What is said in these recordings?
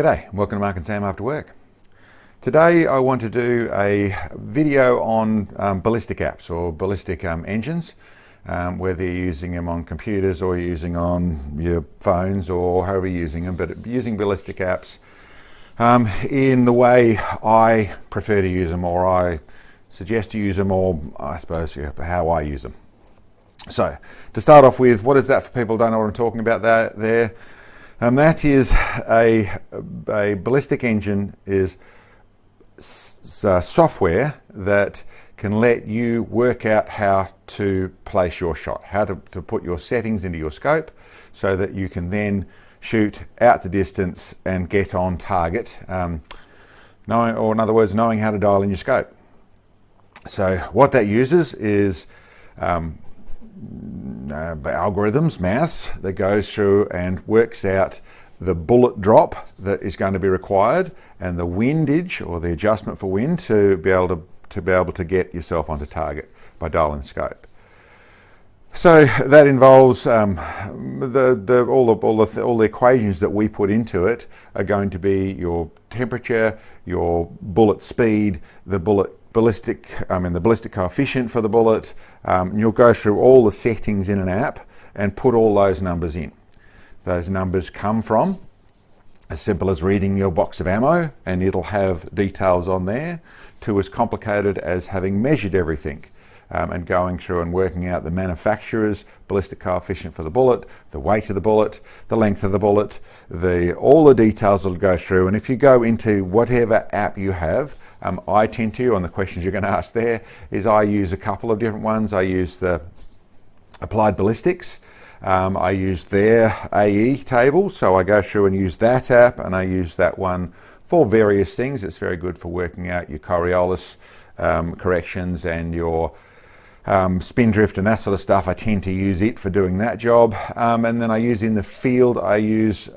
G'day, welcome to Mark and Sam After Work. Today I want to do a video on ballistic apps or ballistic engines, whether you're using them on computers or you're using on your phones or however you're using them, but using ballistic apps in the way I prefer to use them, or I suggest you use them, or I suppose how I use them. So to start off with, what is that for people who don't know what I'm talking about there? That is a ballistic engine is software that can let you work out how to place your shot, how to put your settings into your scope so that you can then shoot out the distance and get on target, or in other words, knowing how to dial in your scope. So what that uses is algorithms, maths, that goes through and works out the bullet drop that is going to be required and the windage, or the adjustment for wind, to be able to get yourself onto target by dialing the scope. So that involves all the equations that we put into it are going to be your temperature, your bullet speed, the ballistic coefficient for the bullet. You'll go through all the settings in an app and put all those numbers in. Those numbers come from as simple as reading your box of ammo, and it'll have details on there, to as complicated as having measured everything and going through and working out the manufacturer's ballistic coefficient for the bullet, the weight of the bullet, the length of the bullet, all the details will go through. And if you go into whatever app you have, I tend to, on the questions you're going to ask there, is I use a couple of different ones. I use the Applied Ballistics. I use their AE table, so I go through and use that app, and I use that one for various things. It's very good for working out your Coriolis corrections and your spin drift and that sort of stuff. I tend to use it for doing that job. And then I use in the field, I use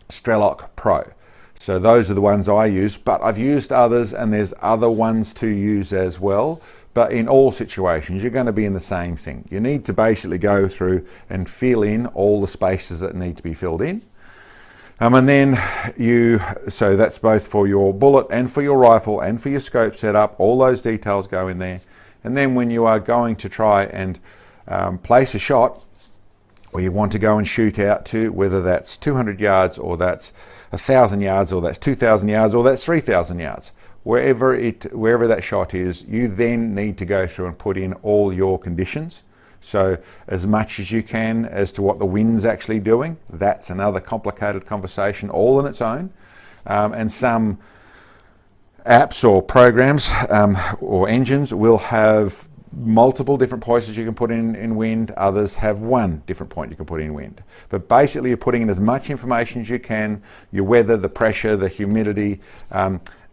Strelok Pro. So those are the ones I use, but I've used others, and there's other ones to use as well. But in all situations, you're going to be in the same thing. You need to basically go through and fill in all the spaces that need to be filled in. And then so that's both for your bullet and for your rifle and for your scope setup. All those details go in there. And then when you are going to try and place a shot, or you want to go and shoot out to, whether that's 200 yards or that's 1,000 yards or that's 2,000 yards or that's 3,000 yards, wherever that shot is, you then need to go through and put in all your conditions. So as much as you can as to what the wind's actually doing. That's another complicated conversation all on its own. And some apps or programs or engines will have multiple different places you can put in wind. Others have one different point you can put in wind. But basically you're putting in as much information as you can, your weather, the pressure, the humidity,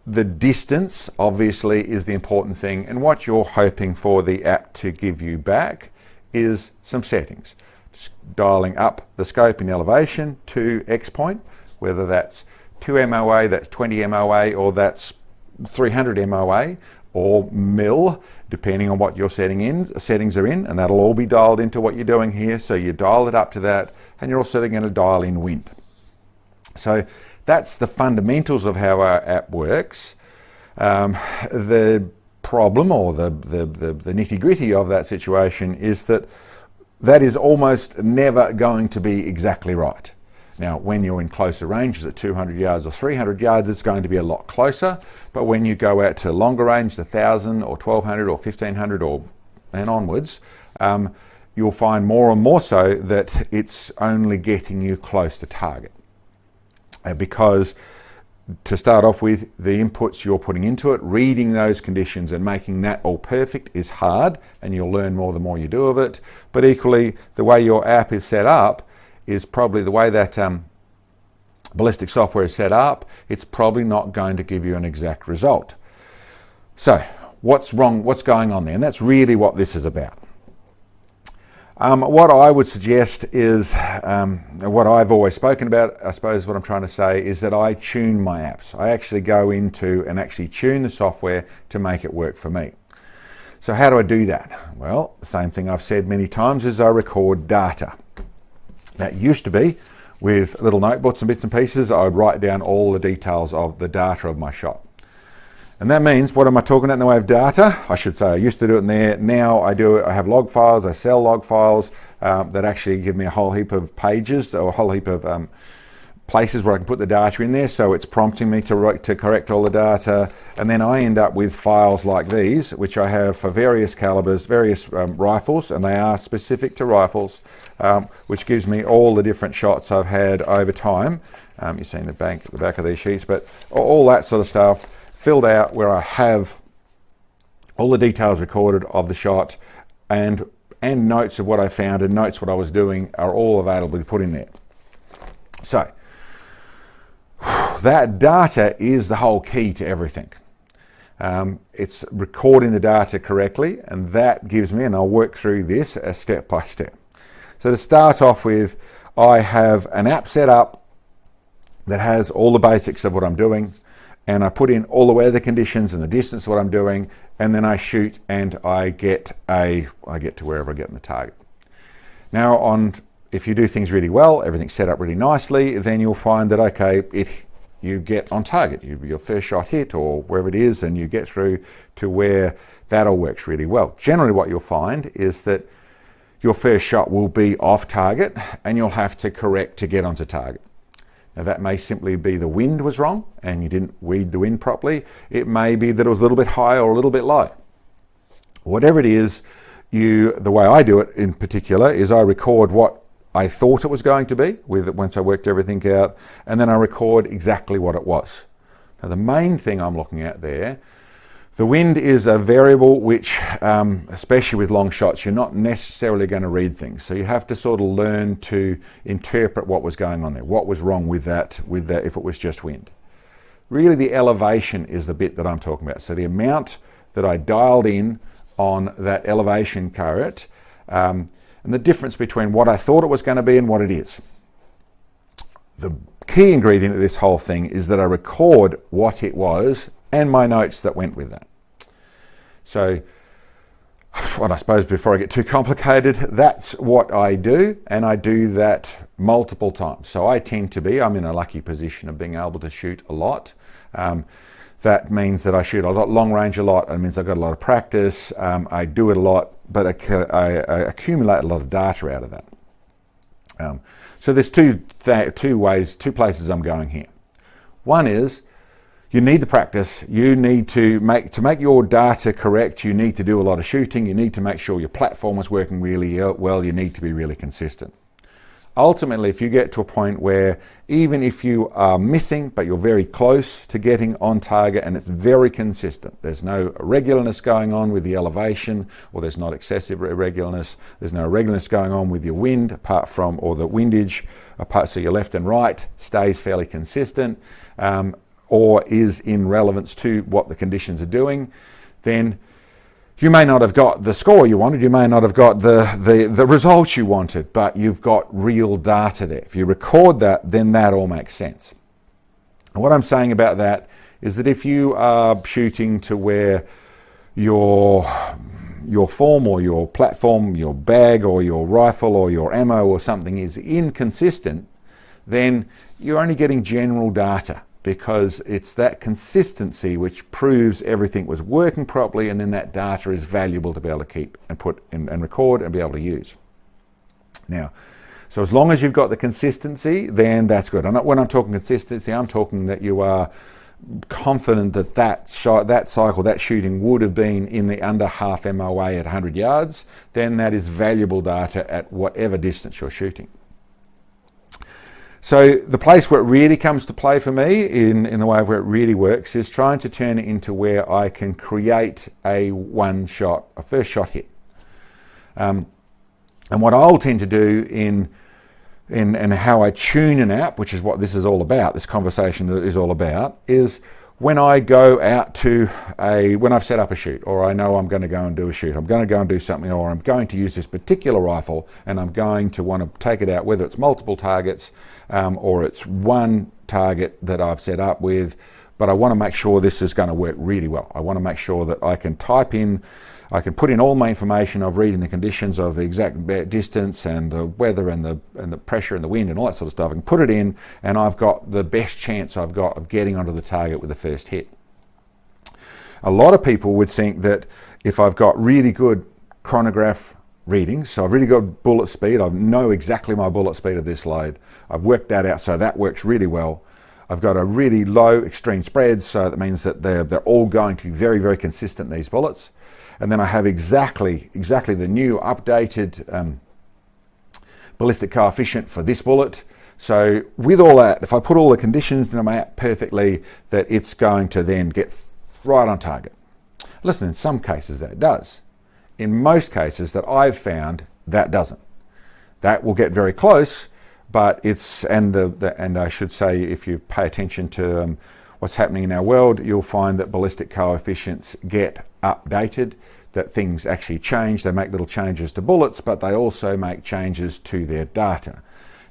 the distance obviously is the important thing, and what you're hoping for the app to give you back is some settings. Just dialing up the scope in elevation to X point, whether that's 2 MOA, that's 20 MOA, or that's 300 MOA, or mil, depending on what your settings are in, and that'll all be dialed into what you're doing here. So you dial it up to that, and you're also going to dial in wind. So that's the fundamentals of how our app works. The problem, or the nitty-gritty of that situation, is that is almost never going to be exactly right. Now, when you're in closer ranges at 200 yards or 300 yards, it's going to be a lot closer. But when you go out to longer range, 1,000 or 1,200 or 1,500 and onwards, you'll find more and more so that it's only getting you close to target. Because to start off with, the inputs you're putting into it, reading those conditions and making that all perfect is hard, and you'll learn more the more you do of it. But equally, the way your app is set up is probably the way that ballistic software is set up, it's probably not going to give you an exact result. So what's wrong, what's going on there? And that's really what this is about. What I would suggest is, what I've always spoken about, I suppose what I'm trying to say, is that I tune my apps. I actually go into and actually tune the software to make it work for me. So how do I do that? Well, the same thing I've said many times is I record data. That used to be with little notebooks and bits and pieces, I would write down all the details of the data of my shot. And that means, what am I talking about in the way of data? I should say I used to do it in there. Now I do it. I have log files. I sell log files that actually give me a whole heap of pages or a whole heap of places where I can put the data in there. So it's prompting me to correct all the data. And then I end up with files like these, which I have for various calibers, various rifles, and they are specific to rifles, which gives me all the different shots I've had over time. You're seeing the back of these sheets, but all that sort of stuff filled out where I have all the details recorded of the shot, and notes of what I found and notes what I was doing are all available to put in there. So that data is the whole key to everything. It's recording the data correctly, and that gives me, and I'll work through this step by step. So to start off with, I have an app set up that has all the basics of what I'm doing, and I put in all the weather conditions and the distance of what I'm doing, and then I shoot and I get to wherever I get in the target. Now, if you do things really well, everything's set up really nicely, then you'll find that, okay, if you get on target, your first shot hit or wherever it is, and you get through to where that all works really well. Generally what you'll find is that your first shot will be off target and you'll have to correct to get onto target. Now that may simply be the wind was wrong and you didn't read the wind properly. It may be that it was a little bit high or a little bit low. Whatever it is, the way I do it in particular is I record what I thought it was going to be once I worked everything out, and then I record exactly what it was. Now the main thing I'm looking at there, the wind is a variable which, especially with long shots, you're not necessarily going to read things. So you have to sort of learn to interpret what was going on there, what was wrong with that if it was just wind. Really the elevation is the bit that I'm talking about. So the amount that I dialed in on that elevation caret, and the difference between what I thought it was going to be and what it is. The key ingredient of this whole thing is that I record what it was and my notes that went with that. So, well, I suppose before I get too complicated, that's what I do, and I do that multiple times. So I'm in a lucky position of being able to shoot a lot. That means that I shoot a lot, long range a lot. It means I've got a lot of practice. I do it a lot, but I accumulate a lot of data out of that. So there's two places I'm going here. One is you need the practice. You need to make your data correct. You need to do a lot of shooting. You need to make sure your platform is working really well. You need to be really consistent. Ultimately, if you get to a point where even if you are missing, but you're very close to getting on target and it's very consistent, there's no irregularness going on with the elevation, or there's not excessive irregularness, there's no irregularness going on with your wind or the windage, so your left and right stays fairly consistent, or is in relevance to what the conditions are doing, then you may not have got the score you wanted, you may not have got the results you wanted, but you've got real data there. If you record that, then that all makes sense. And what I'm saying about that is that if you are shooting to where your form or your platform, your bag or your rifle or your ammo or something is inconsistent, then you're only getting general data, because it's that consistency which proves everything was working properly, and then that data is valuable to be able to keep and put in and record and be able to use. Now, so as long as you've got the consistency, then that's good. When I'm talking consistency, I'm talking that you are confident that that cycle, that shooting would have been in the under half MOA at 100 yards, then that is valuable data at whatever distance you're shooting. So the place where it really comes to play for me in the way of where it really works is trying to turn it into where I can create a first shot hit. And what I'll tend to do in how I tune an app, which is what this is all about, this conversation is all about, is when I go out when I've set up a shoot, or I know I'm going to go and do a shoot, I'm going to go and do something, or I'm going to use this particular rifle and I'm going to want to take it out, whether it's multiple targets or it's one target that I've set up with, but I want to make sure this is going to work really well. I want to make sure that I can type in I can put in all my information of reading the conditions of the exact distance and the weather and the pressure and the wind and all that sort of stuff. I can put it in, and I've got the best chance I've got of getting onto the target with the first hit. A lot of people would think that if I've got really good chronograph readings, so I've really got bullet speed, I know exactly my bullet speed of this load, I've worked that out, so that works really well. I've got a really low extreme spread, so that means that they're all going to be very, very consistent, these bullets. And then I have exactly the new updated ballistic coefficient for this bullet. So with all that, if I put all the conditions in my app perfectly, that it's going to then get right on target. Listen, in some cases that does. In most cases that I've found, that doesn't. That will get very close, but it's, and I should say, if you pay attention to what's happening in our world, you'll find that ballistic coefficients get updated, that things actually change. They make little changes to bullets, but they also make changes to their data.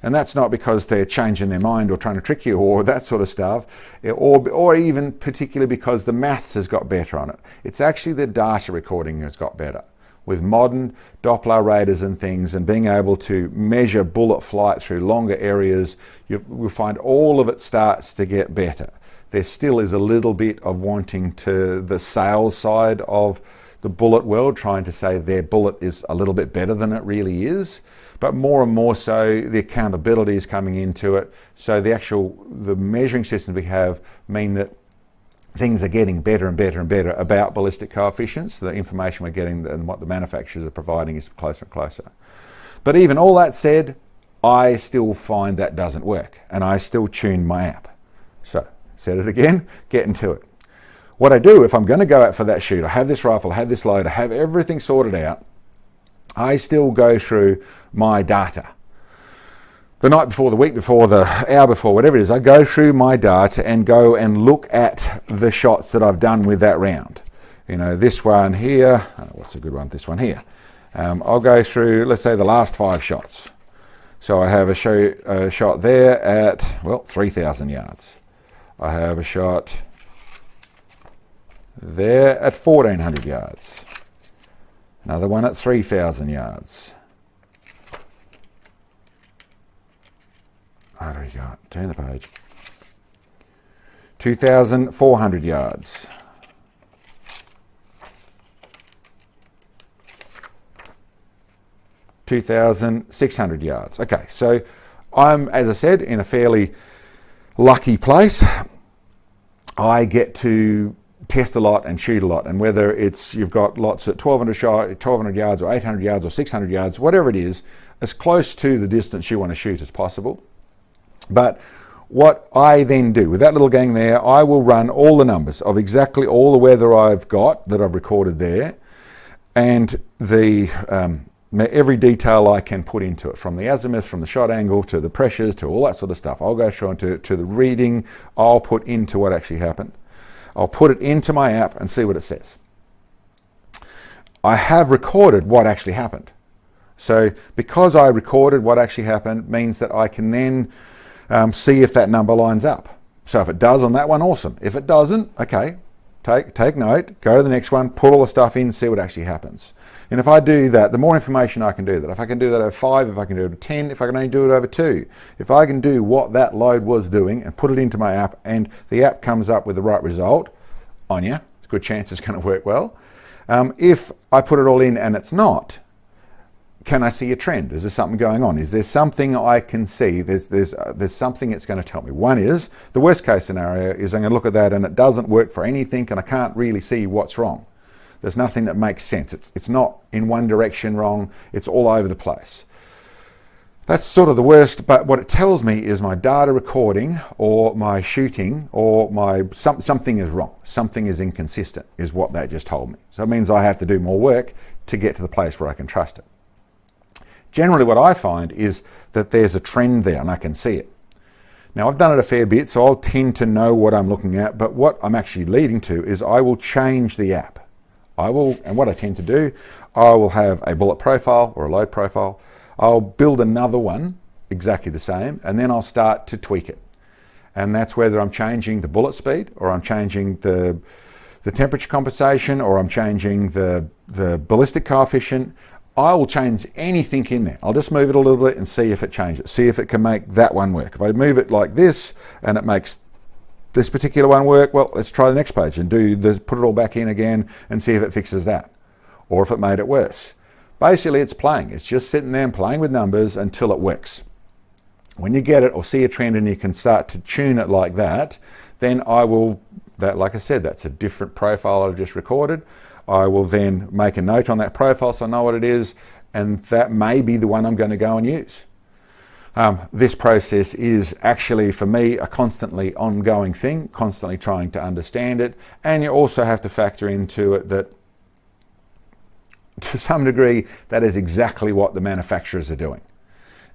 And that's not because they're changing their mind or trying to trick you or that sort of stuff, or even particularly because the maths has got better on it. It's actually the data recording has got better. With modern Doppler radars and things, and being able to measure bullet flight through longer areas, you'll find all of it starts to get better. There still is a little bit of wanting to the sales side of the bullet world, trying to say their bullet is a little bit better than it really is. But more and more so, the accountability is coming into it. So the measuring systems we have mean that things are getting better and better and better about ballistic coefficients. The information we're getting and what the manufacturers are providing is closer and closer. But even all that said, I still find that doesn't work, and I still tune my app. So, said it again, get into it. What I do if I'm going to go out for that shoot, I have this rifle, I have this load, I have everything sorted out, I still go through my data. The night before, the week before, the hour before, whatever it is, I go through my data and go and look at the shots that I've done with that round. You know, this one here, what's a good one? This one here. I'll go through, let's say, the last 5 shots. So I have a shot there at, well, 3,000 yards. I have a shot there at 1,400 yards. Another one at 3,000 yards. What do we got? Turn the page. 2,400 yards. 2,600 yards. Okay, so I'm, as I said, in a fairly lucky place. I get to test a lot and shoot a lot, and whether it's you've got lots at 1,200 yards or 800 yards or 600 yards, whatever it is, as close to the distance you want to shoot as possible. But what I then do with that little gang there, I will run all the numbers of exactly all the weather I've got that I've recorded there, and the every detail I can put into it, from the azimuth, from the shot angle, to the pressures, to all that sort of stuff. I'll go through to the reading, I'll put into what actually happened. I'll put it into my app and see what it says. I have recorded what actually happened. So because I recorded what actually happened means that I can then see if that number lines up. So if it does on that one, awesome. If it doesn't, okay, take note, go to the next one, put all the stuff in, see what actually happens. And if I do that, the more information I can do that. If I can do that over 5, if I can do it over 10, if I can only do it over 2, if I can do what that load was doing and put it into my app, and the app comes up with the right result, on you, it's a good chance it's going to work well. If I put it all in and it's not, can I see a trend? Is there something going on? Is there something I can see? There's something it's going to tell me. One is, the worst case scenario is I'm going to look at that and it doesn't work for anything and I can't really see what's wrong. There's nothing that makes sense. It's not in one direction wrong. It's all over the place. That's sort of the worst, but what it tells me is my data recording or my shooting or something is wrong. Something is inconsistent is what that just told me. So it means I have to do more work to get to the place where I can trust it. Generally what I find is that there's a trend there and I can see it. Now I've done it a fair bit, so I'll tend to know what I'm looking at, but what I'm actually leading to is I will change the app. And what I tend to do, I will have a bullet profile or a load profile. I'll build another one exactly the same, and then I'll start to tweak it. And that's whether I'm changing the bullet speed or I'm changing the the temperature compensation or I'm changing the ballistic coefficient, I will change anything in there. I'll just move it a little bit and see if it changes, see if it can make that one work. If I move it like this and it makes this particular one work, well, let's try the next page and put it all back in again and see if it fixes that, or if it made it worse. Basically, it's playing. It's just sitting there and playing with numbers until it works. When you get it or see a trend and you can start to tune it like that, then like I said, that's a different profile I've just recorded. I will then make a note on that profile so I know what it is, and that may be the one I'm going to go and use. This process is actually, for me, a constantly ongoing thing, constantly trying to understand it, and you also have to factor into it that, to some degree, that is exactly what the manufacturers are doing.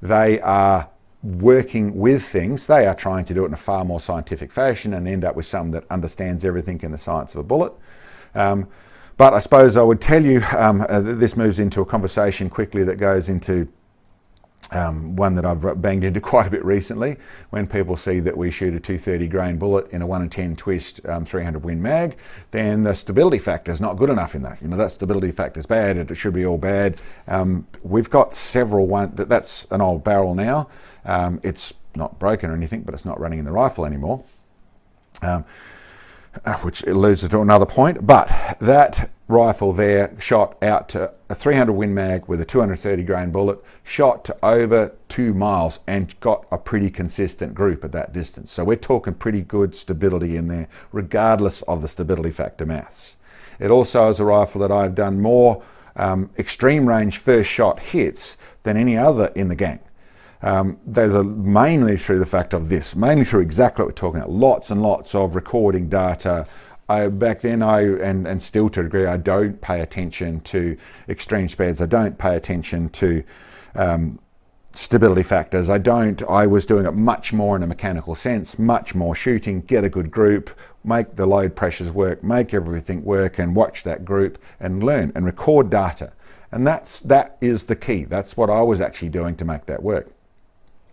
They are working with things. They are trying to do it in a far more scientific fashion and end up with something that understands everything in the science of a bullet. But I suppose I would tell you, this moves into a conversation quickly that goes into one that I've banged into quite a bit recently, when people see that we shoot a 230 grain bullet in a 1 in 10 twist 300 Win mag, then the stability factor is not good enough in that. That stability factor is bad, it should be all bad. We've got several, that's an old barrel now. It's not broken or anything, but it's not running in the rifle anymore. Which leads to another point, but that rifle there shot out to a 300 Win mag with a 230 grain bullet, shot to over 2 miles and got a pretty consistent group at that distance. So we're talking pretty good stability in there, regardless of the stability factor maths. It also is a rifle that I've done more extreme range first shot hits than any other in the gang. There's mainly through the fact of this, mainly through exactly what we're talking about, lots and lots of recording data. Back then, and still to a degree, I don't pay attention to extreme speeds. I don't pay attention to stability factors. I was doing it much more in a mechanical sense, much more shooting, get a good group, make the load pressures work, make everything work, and watch that group and learn and record data. And that is the key. That's what I was actually doing to make that work.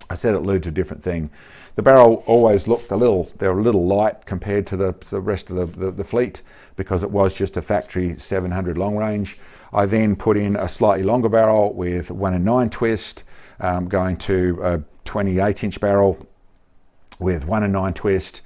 I said it led to a different thing. The barrel always looked a little light compared to the rest of the fleet, because it was just a factory 700 long range. I then put in a slightly longer barrel with 1 in 9 twist, going to a 28-inch barrel with 1 in 9 twist.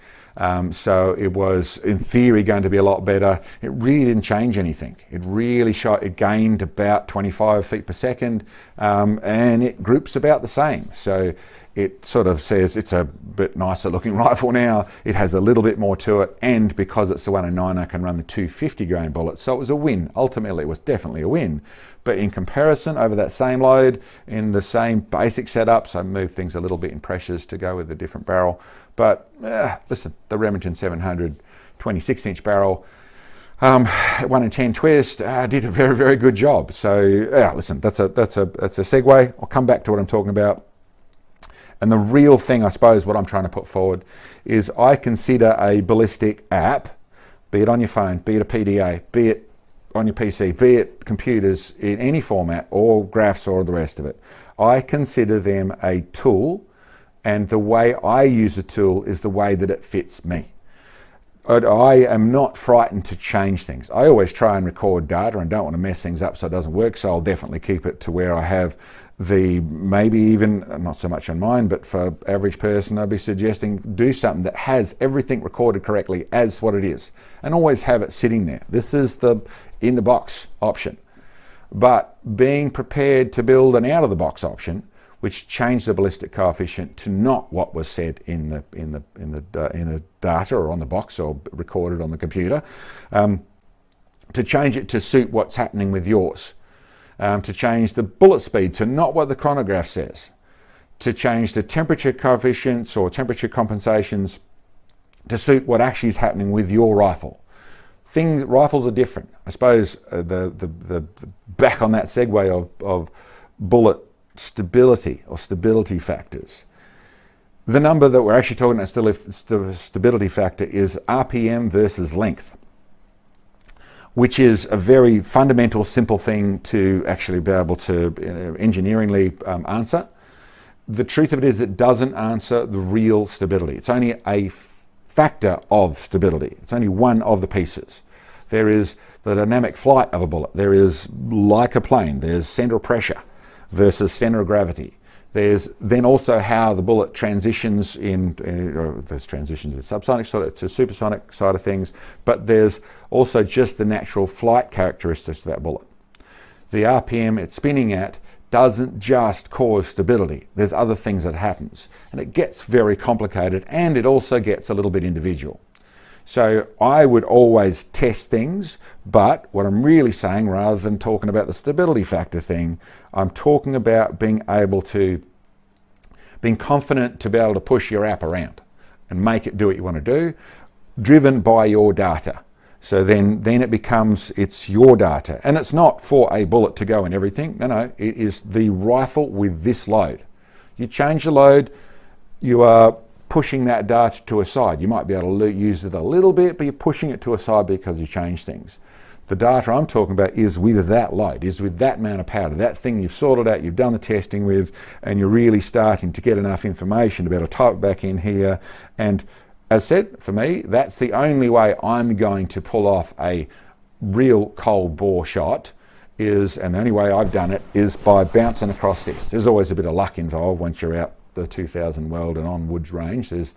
So it was, in theory, going to be a lot better. It really didn't change anything. It gained about 25 feet per second, and it groups about the same. So it sort of says it's a bit nicer looking rifle now. It has a little bit more to it, and because it's the 1 in 9, I can run the 250 grain bullets. So it was a win. Ultimately, it was definitely a win. But in comparison, over that same load, in the same basic setups, I moved things a little bit in pressures to go with a different barrel. But listen, the Remington 700 26-inch barrel, 1 in 10 twist, did a very, very good job. So listen, that's a segue. I'll come back to what I'm talking about. And the real thing, I suppose, what I'm trying to put forward is I consider a ballistic app, be it on your phone, be it a PDA, be it on your PC, be it computers in any format, or graphs or the rest of it. I consider them a tool, and the way I use a tool is the way that it fits me. I am not frightened to change things. I always try and record data and don't want to mess things up so it doesn't work, so I'll definitely keep it to where I have maybe even, not so much on mine, but for average person, I'd be suggesting do something that has everything recorded correctly as what it is, and always have it sitting there. This is the in the box option. But being prepared to build an out of the box option, which changed the ballistic coefficient to not what was said in the data or on the box or recorded on the computer, to change it to suit what's happening with yours, to change the bullet speed to not what the chronograph says, to change the temperature coefficients or temperature compensations to suit what actually is happening with your rifle. Rifles are different. I suppose the back on that segue of bullet stability or stability factors. The number that we're actually talking about stability factor is RPM versus length, which is a very fundamental, simple thing to actually be able to engineeringly answer. The truth of it is it doesn't answer the real stability. It's only a factor of stability. It's only one of the pieces. There is the dynamic flight of a bullet. There is like a plane. There's center of pressure versus center of gravity. There's then also how the bullet transitions there's transitions with subsonic to supersonic side of things, but there's also just the natural flight characteristics of that bullet. The RPM it's spinning at doesn't just cause stability. There's other things that happens, and it gets very complicated, and it also gets a little bit individual. So I would always test things, but what I'm really saying, rather than talking about the stability factor thing, I'm talking about being confident to be able to push your app around and make it do what you want to do, driven by your data. So then it's your data. And it's not for a bullet to go in everything. No, it is the rifle with this load. You change the load, you are pushing that data to a side. You might be able to use it a little bit, but you're pushing it to a side because you change things. The data I'm talking about is with that load, is with that amount of powder, that thing you've sorted out, you've done the testing with, and you're really starting to get enough information to be able to type it back in here. And as said, for me, that's the only way I'm going to pull off a real cold bore shot and the only way I've done it is by bouncing across this. There's always a bit of luck involved once you're out the 2000 weld and onwards range. Don't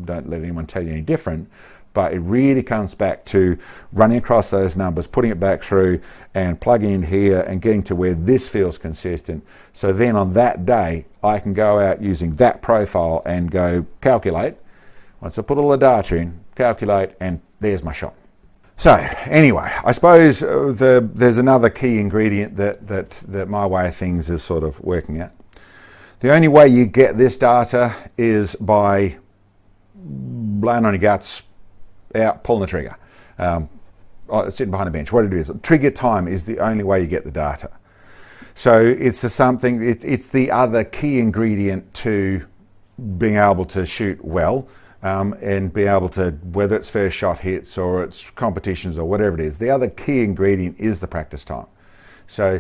let anyone tell you any different, but it really comes back to running across those numbers, putting it back through and plugging in here and getting to where this feels consistent. So then on that day, I can go out using that profile and go calculate. Once I put all the data in, calculate, and there's my shot. So anyway, I suppose there's another key ingredient that my way of things is sort of working at. The only way you get this data is by laying on your guts, out, pulling the trigger, sitting behind a bench, what it is. Trigger time is the only way you get the data. So it's the other key ingredient to being able to shoot well, and be able to, whether it's first shot hits or it's competitions or whatever it is, the other key ingredient is the practice time. So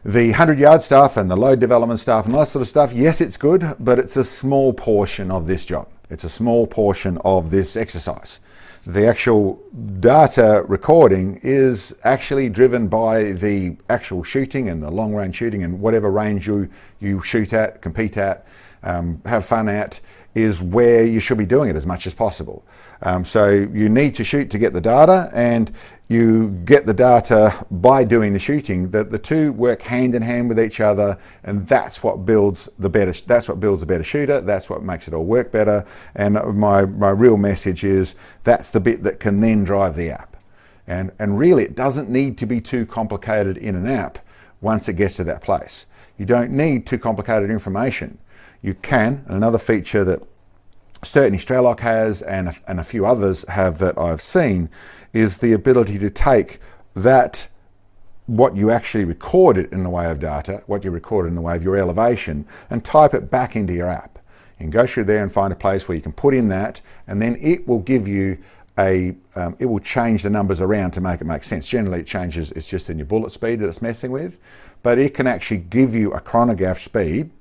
the 100-yard stuff and the load development stuff and all that sort of stuff, yes, it's good, but it's a small portion of this job. It's a small portion of this exercise. The actual data recording is actually driven by the actual shooting and the long range shooting, and whatever range you shoot at, compete at, have fun at, is where you should be doing it as much as possible. So you need to shoot to get the data, and you get the data by doing the shooting. The two work hand in hand with each other, and that's what builds the better shooter. That's what makes it all work better. And my real message is that's the bit that can then drive the app. And really, it doesn't need to be too complicated in an app once it gets to that place. You don't need too complicated information. You can, and another feature that certainly Strelok has and a few others have that I've seen, is the ability to take what you actually recorded in the way of data, what you recorded in the way of your elevation, and type it back into your app. You can go through there and find a place where you can put in that, and then it will give you it will change the numbers around to make it make sense. Generally it changes, it's just in your bullet speed that it's messing with, but it can actually give you a chronograph speed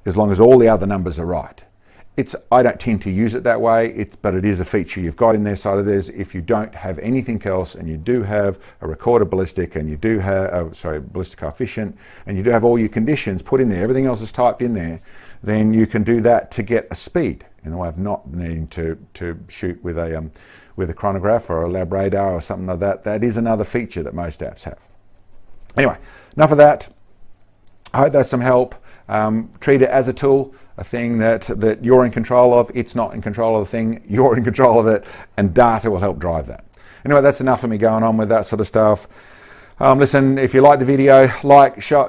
as long as all the other numbers are right. I don't tend to use it that way, but it is a feature you've got in there side of this. If you don't have anything else, and you do have a recorded ballistic, and you do have, ballistic coefficient, and you do have all your conditions put in there, everything else is typed in there, then you can do that to get a speed in the way of not needing to shoot with a chronograph or a lab radar or something like that. That is another feature that most apps have. Anyway, enough of that. I hope that's some help. Treat it as a tool, a thing that you're in control of. It's not in control of the thing, you're in control of it, and data will help drive that. Anyway, that's enough of me going on with that sort of stuff. Listen, if you like the video,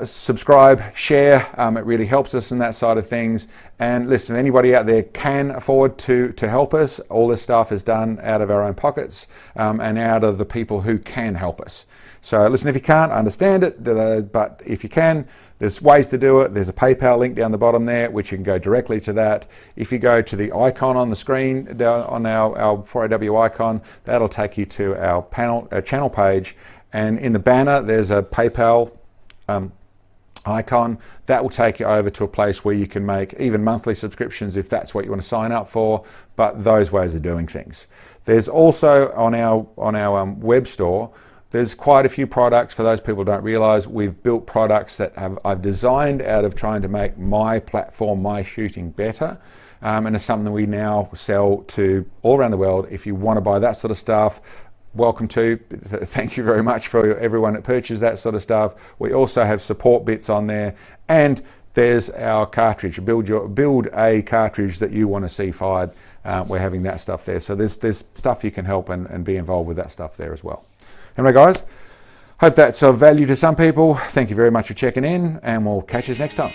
subscribe, share. It really helps us in that side of things. And listen, anybody out there can afford to help us. All this stuff is done out of our own pockets, and out of the people who can help us. So listen, if you can't, I understand it, but if you can, there's ways to do it. There's a PayPal link down the bottom there, which you can go directly to that. If you go to the icon on the screen, down on our 4AW icon, that'll take you to our channel page. And in the banner, there's a PayPal icon. That will take you over to a place where you can make even monthly subscriptions if that's what you want to sign up for, but those ways of doing things. There's also on our web store, there's quite a few products. For those people who don't realize, we've built products that I've designed out of trying to make my platform, my shooting better. And it's something we now sell to all around the world. If you want to buy that sort of stuff, welcome to. Thank you very much for everyone that purchases that sort of stuff. We also have support bits on there, and there's our cartridge. Build a cartridge that you want to see fired. We're having that stuff there. So there's stuff you can help and be involved with that stuff there as well. Anyway, guys, hope that's of value to some people. Thank you very much for checking in, and we'll catch you next time.